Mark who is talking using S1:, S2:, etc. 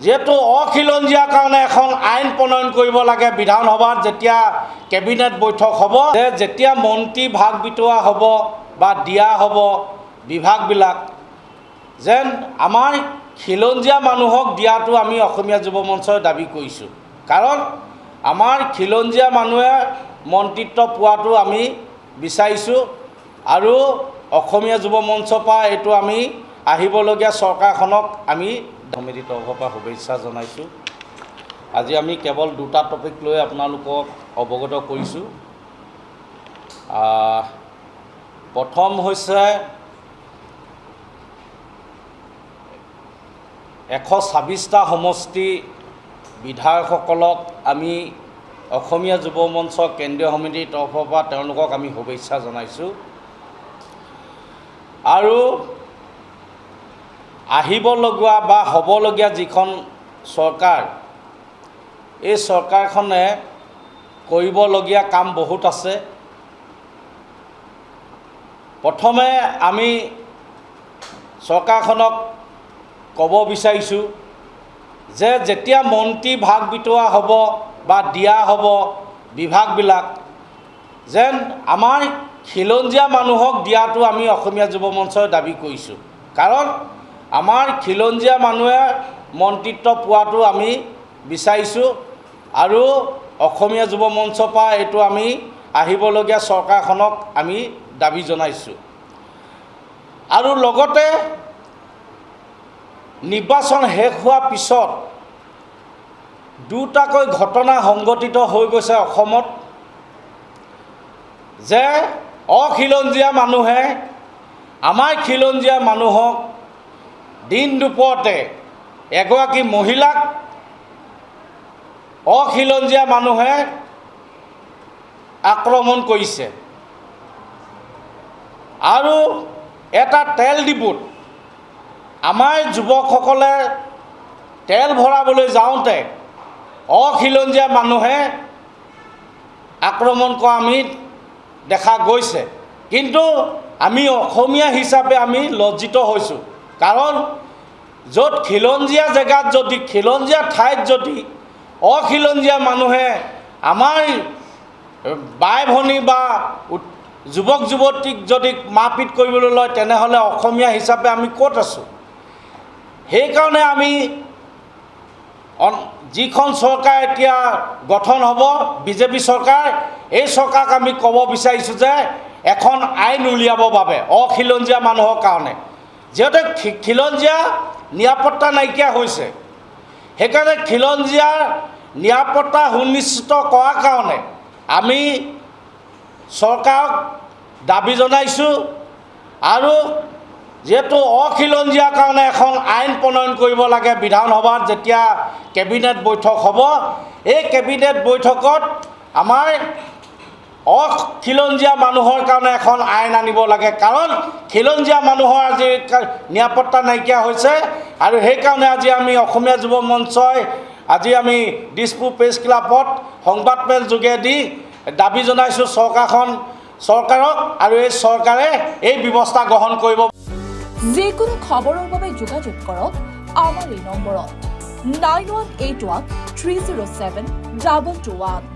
S1: যেহেতু অখিলঞ্জীয়াৰ কাৰণে এখন আইন প্ৰণয়ন কৰিব লাগে বিধানসভাত যেতিয়া কেবিনেট বৈঠক হ'ব যেতিয়া মন্ত্ৰী ভাগ বিতৰা হ'ব বা দিয়া হ'ব বিভাগবিলাক যেন আমাৰ খিলঞ্জীয়া মানুহক দিয়াটো আমি অসমীয়া যুৱ মঞ্চই দাবী কৰিছোঁ কাৰণ আমাৰ খিলঞ্জীয়া মানুহে মন্ত্ৰিত্ব পোৱাটো আমি বিচাৰিছোঁ আৰু অসমীয়া যুৱ মঞ্চৰ পৰা এইটো আমি আহিবলগীয়া চৰকাৰখনক আমি সমিতিৰ তৰফৰ পৰা শুভেচ্ছা জনাইছোঁ। আজি আমি কেৱল দুটা টপিক লৈ আপোনালোকক অৱগত কৰিছোঁ। প্ৰথম হৈছে 126টা সমষ্টি বিধায়কসকলক আমি অসমীয়া যুৱ মঞ্চ কেন্দ্ৰীয় সমিতিৰ তৰফৰ পৰা তেওঁলোকক আমি শুভেচ্ছা জনাইছোঁ আৰু আহিবলগীয়া বা হ'বলগীয়া যিখন চৰকাৰ এই চৰকাৰখনে কৰিবলগীয়া কাম বহুত আছে। প্ৰথমে আমি চৰকাৰখনক ক'ব বিচাৰিছোঁ যে যেতিয়া মন্ত্ৰী ভাগ বিতৰা হ'ব বা দিয়া হ'ব বিভাগবিলাক যেন আমাৰ খিলঞ্জীয়া মানুহক দিয়াটো আমি অসমীয়া যুৱ মঞ্চই দাবী কৰিছোঁ কাৰণ আমাৰ খিলঞ্জীয়া মানুহে মন্ত্ৰিত্ব পোৱাটো আমি বিচাৰিছোঁ আৰু অসমীয়া যুৱ মঞ্চৰ পৰা এইটো আমি আহিবলগীয়া চৰকাৰখনক আমি দাবী জনাইছোঁ আৰু লগতে নিৰ্বাচন শেষ হোৱাৰ পিছত দুটাকৈ ঘটনা সংঘটিত হৈ গৈছে অসমত যে অখিলঞ্জীয়া মানুহে আমাৰ খিলঞ্জীয়া মানুহক দিন দুপৰতে এগৰাকী মহিলাক অখিলঞ্জীয়া মানুহে আক্ৰমণ কৰিছে আৰু এটা তেল ডিপুত আমাৰ যুৱকসকলে তেল ভৰাবলৈ যাওঁতে অখিলঞ্জীয়া মানুহে আক্ৰমণ কৰা আমি দেখা গৈছে কিন্তু আমি অসমীয়া হিচাপে আমি লজ্জিত হৈছোঁ কাৰণ য'ত খিলঞ্জীয়া জেগাত যদি খিলঞ্জীয়া ঠাইত যদি অখিলঞ্জীয়া মানুহে আমাৰ বাই ভনী বা যুৱক যুৱতীক যদি মাৰপিট কৰিবলৈ লয় তেনেহ'লে অসমীয়া হিচাপে আমি ক'ত আছোঁ। সেইকাৰণে আমি যিখন চৰকাৰ এতিয়া গঠন হ'ব বিজেপি চৰকাৰ এই চৰকাৰক আমি ক'ব বিচাৰিছোঁ যে এখন আইন উলিয়াবৰ বাবে অখিলঞ্জীয়া মানুহৰ কাৰণে যিহেতু খিলঞ্জীয়া নিৰাপত্তা নাইকিয়া হৈছে সেইকাৰণে খিলঞ্জীয়াৰ নিৰাপত্তা সুনিশ্চিত কৰাৰ কাৰণে আমি চৰকাৰক দাবী জনাইছোঁ আৰু যেহেতু অখিলঞ্জীয়াৰ কাৰণে এখন আইন প্ৰণয়ন কৰিব লাগে বিধানসভাত যেতিয়া কেবিনেট বৈঠক হ'ব এই কেবিনেট বৈঠকত আমাৰ অখিলঞ্জীয়া মানুহৰ কাৰণে এখন আইন আনিব লাগে কাৰণ খিলঞ্জীয়া মানুহৰ আজি নিৰাপত্তা নাইকিয়া হৈছে আৰু সেইকাৰণে আজি আমি অসমীয়া যুৱ মঞ্চই আজি আমি দিছপুৰ প্ৰেছ ক্লাবত সংবাদমেল যোগেদি দাবী জনাইছোঁ চৰকাৰক আৰু এই চৰকাৰে এই ব্যৱস্থা গ্ৰহণ কৰিব।
S2: যিকোনো খবৰৰ বাবে যোগাযোগ কৰক আমাৰ এই নম্বৰত 9181 307 221।